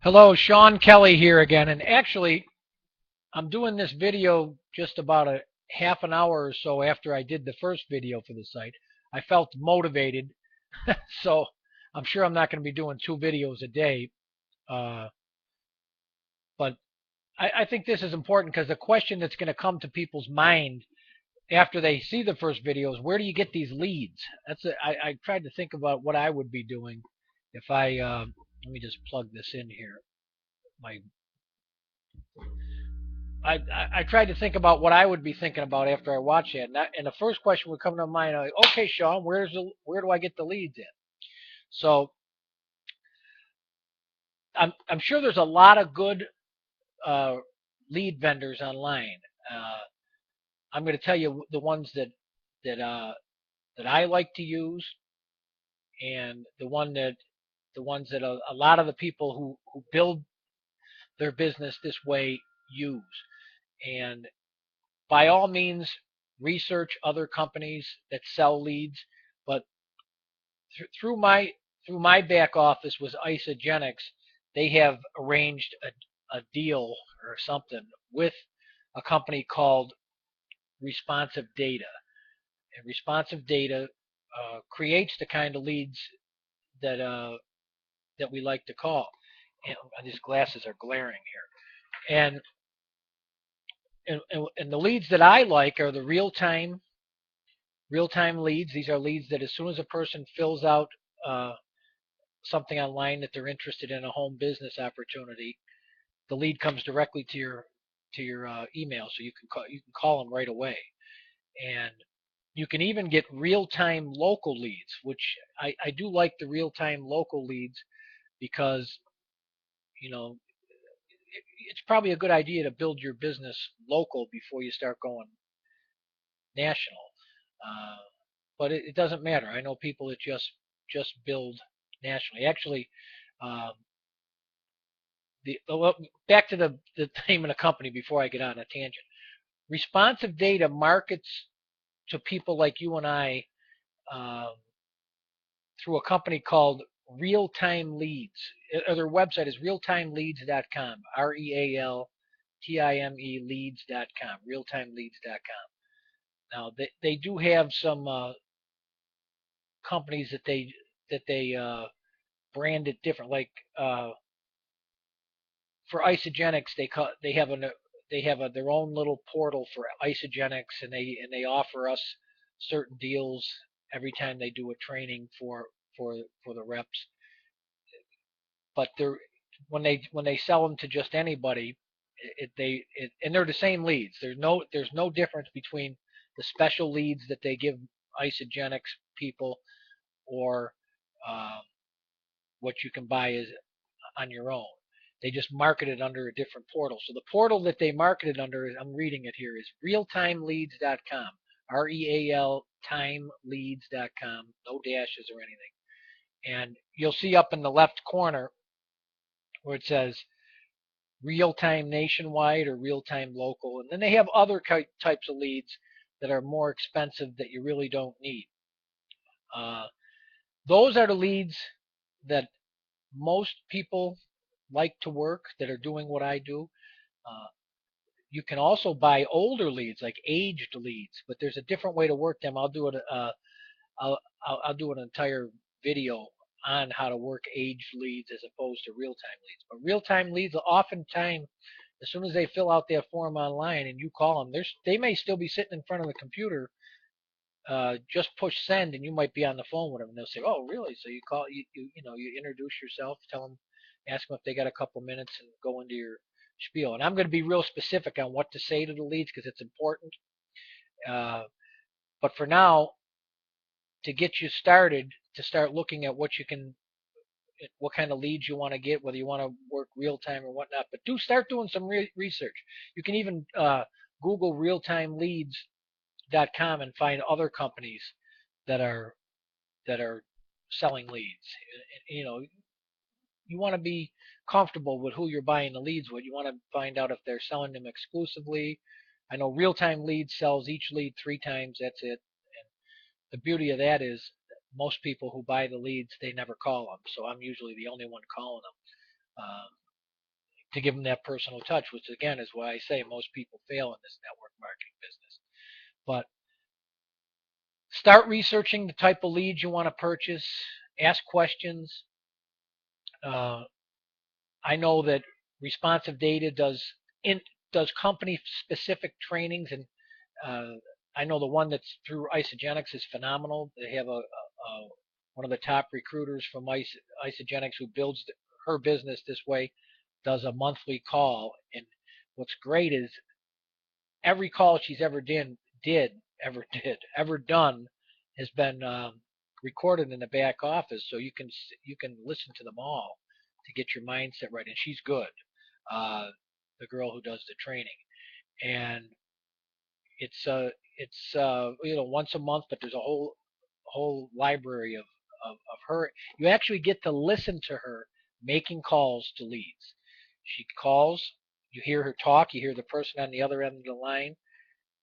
Hello, Sean Kelly here again. And actually, I'm doing this video just about a half an hour or so after I did the first video for the site. I felt motivated, so I'm sure I'm not going to be doing two videos a day. Uh, but I think this is important because the question that's going to come to people's mind after they see the first video is, where do you get these leads? I tried to think about what I would be doing if let me just plug this in here. My I tried to think about what I would be thinking about after I watch it, and the first question would come to mind. Like, okay, Sean, where do I get the leads in? So I'm sure there's a lot of good uh, lead vendors online. Uh, I'm going to tell you the ones that that I like to use, and the ones that a lot of the people who build their business this way use. And by all means, research other companies that sell leads, but through my back office was Isogenics. They have arranged a deal or something with a company called Responsive Data, and Responsive Data creates the kind of leads that that we like to call. And these glasses are glaring here. And the leads that I like are the real time leads. These are leads that as soon as a person fills out uh, something online that they're interested in, a home business opportunity, the lead comes directly to your email, so you can call them right away. And you can even get real-time local leads, which I do like the real-time local leads because you know it's probably a good idea to build your business local before you start going national. Uh, but it doesn't matter. I know people that just build nationally. Actually, um, well, back to the name of the company before I get on a tangent. Responsive Data markets to people like you and I um, through a company called Real Time Leads. Their website is realtimeleads.com. REALTIME leads.com. Realtimeleads.com. Now they do have some companies that they brand it different. Like for Isogenics, they have their own little portal for Isogenics, and they offer us certain deals every time they do a training for the reps. But they're when they sell them to just anybody, and they're the same leads. There's no difference between the special leads that they give Isogenics people or um, what you can buy is on your own. They just market it under a different portal. So the portal that they market it under, I'm reading it here, is realtimeleads.com. REAL timeleads.com. No dashes or anything. And you'll see up in the left corner where it says real time nationwide or real time local. And then they have other types of leads that are more expensive that you really don't need. Uh, those are the leads that most people like to work that are doing what I do. Uh, you can also buy older leads, like aged leads, but there's a different way to work them. I'll do an entire video on how to work aged leads as opposed to real-time leads. But real-time leads, oftentimes, as soon as they fill out their form online and you call them, they may still be sitting in front of the computer. Just push send, and you might be on the phone with them, and they'll say, "Oh, really?" So you introduce yourself, tell them, ask them if they got a couple minutes, and go into your spiel. And I'm going to be real specific on what to say to the leads because it's important. Uh, but for now, to get you started, to start looking at what kind of leads you want to get, whether you want to work real time or whatnot. But do start doing some research. You can even Google realtimeleads.com and find other companies that are that are selling leads. You want to be comfortable with who you're buying the leads with. You want to find out if they're selling them exclusively. I know Real Time Leads sells each lead 3 times. That's it. And the beauty of that is most people who buy the leads, they never call them. So I'm usually the only one calling them. to give them that personal touch, which again is why I say most people fail in this network marketing business. But start researching the type of leads you want to purchase. Ask questions. Uh, I know that responsive data does company specific trainings, and uh, I know the one that's through Isogenics is phenomenal. They have a one of the top recruiters from Isogenics who builds her business this way, does a monthly call, and what's great is every call she's ever done has been recorded in the back office, so you can listen to them all to get your mindset right. And she's good, uh, the girl who does the training, and it's once a month, but there's a whole library of her. You actually get to listen to her making calls to leads. She calls, you hear her talk, you hear the person on the other end of the line,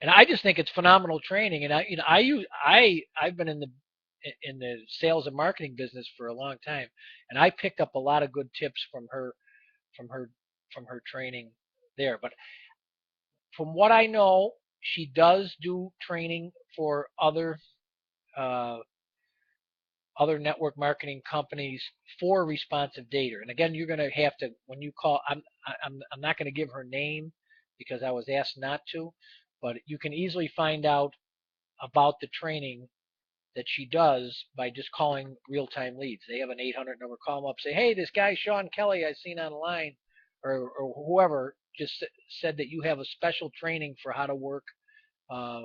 and I just think it's phenomenal training. And I've been in the sales and marketing business for a long time, and I picked up a lot of good tips from her from her training there. But from what I know, she does do training for uh, other network marketing companies for responsive data. And again, you're going to have to, when you call, I'm not going to give her name because I was asked not to, but you can easily find out about the training that she does by just calling real-time leads. They have an 800 number. Call them up, say, hey, this guy Sean Kelly I seen online, or whoever just said that you have a special training for how to work uh,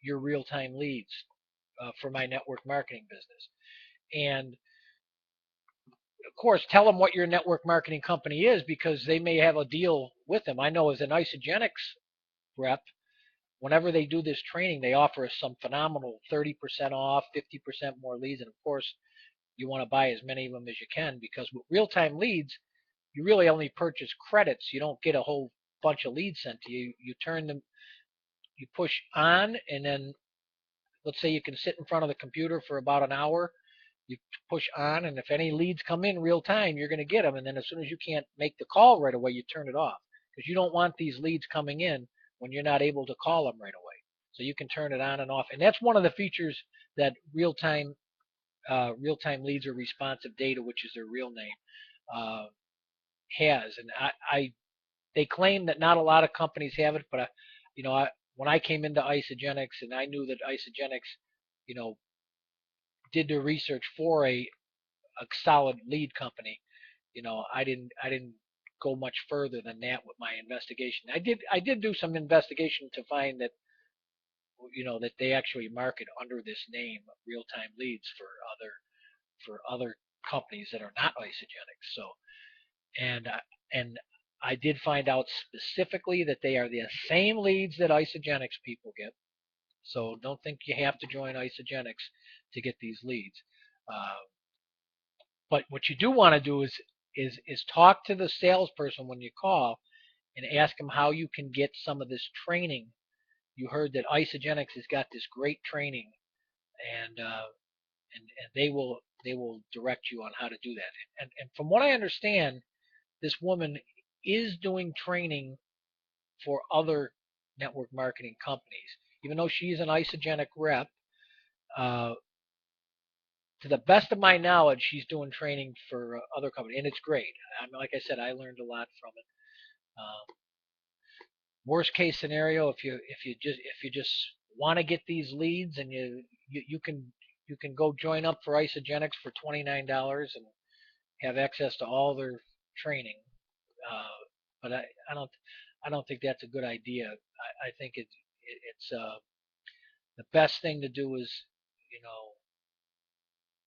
your real-time leads for my network marketing business. And of course, tell them what your network marketing company is because they may have a deal with them. I know as an Isogenics rep, whenever they do this training, they offer us some phenomenal 30% off, 50% more leads. And of course, you want to buy as many of them as you can because with real-time leads, you really only purchase credits. You don't get a whole bunch of leads sent to you. You turn them, you push on, and then let's say you can sit in front of the computer for about an hour. You push on, and if any leads come in real time, you're going to get them. And then as soon as you can't make the call right away, you turn it off because you don't want these leads coming in when you're not able to call them right away. So you can turn it on and off, and that's one of the features that real-time leads or responsive data, which is their real name, uh, has. And they claim that not a lot of companies have it, but when I came into Isogenics and I knew that Isogenics, you know, did their research for a solid lead company, I didn't go much further than that with my investigation. I did do some investigation to find that that they actually market under this name, real time leads, for other companies that are not Isogenics. So and I did find out specifically that they are the same leads that Isogenics people get. So don't think you have to join Isogenics to get these leads. Uh, but what you do want to do is talk to the salesperson when you call and ask them how you can get some of this training. You heard that Isogenics has got this great training, and they will direct you on how to do that. And from what I understand, this woman is doing training for other network marketing companies, even though she's an Isogenic rep. Uh, to the best of my knowledge, she's doing training for other companies, and it's great. I mean, like I said, I learned a lot from it. Worst case scenario, if you just want to get these leads, and you can go join up for Isogenics for $29 and have access to all their training. But I don't think that's a good idea. I think it's the best thing to do is you know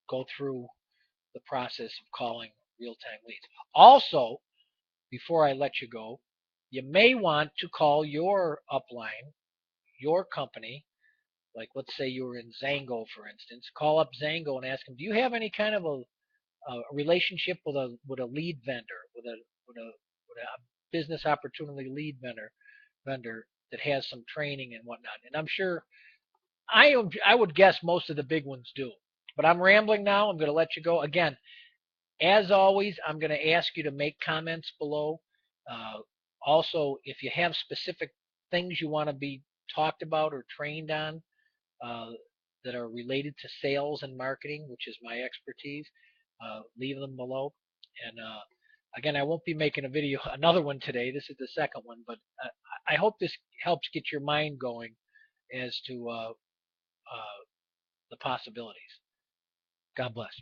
go through the process of calling real-time leads. Also, before I let you go, you may want to call your upline, your company. Like let's say you were in Zango, for instance. Call up Zango and ask them, do you have any kind of a relationship with a lead vendor, with a business opportunity lead vendor that has some training and whatnot? And I'm sure I would guess most of the big ones do. But I'm rambling now. I'm going to let you go. Again, as always, I'm going to ask you to make comments below. Uh, Also, if you have specific things you want to be talked about or trained on uh, that are related to sales and marketing, which is my expertise, leave them below. And again, I won't be making a video, another one today. This is the second one, but I hope this helps get your mind going as to the possibilities. God bless.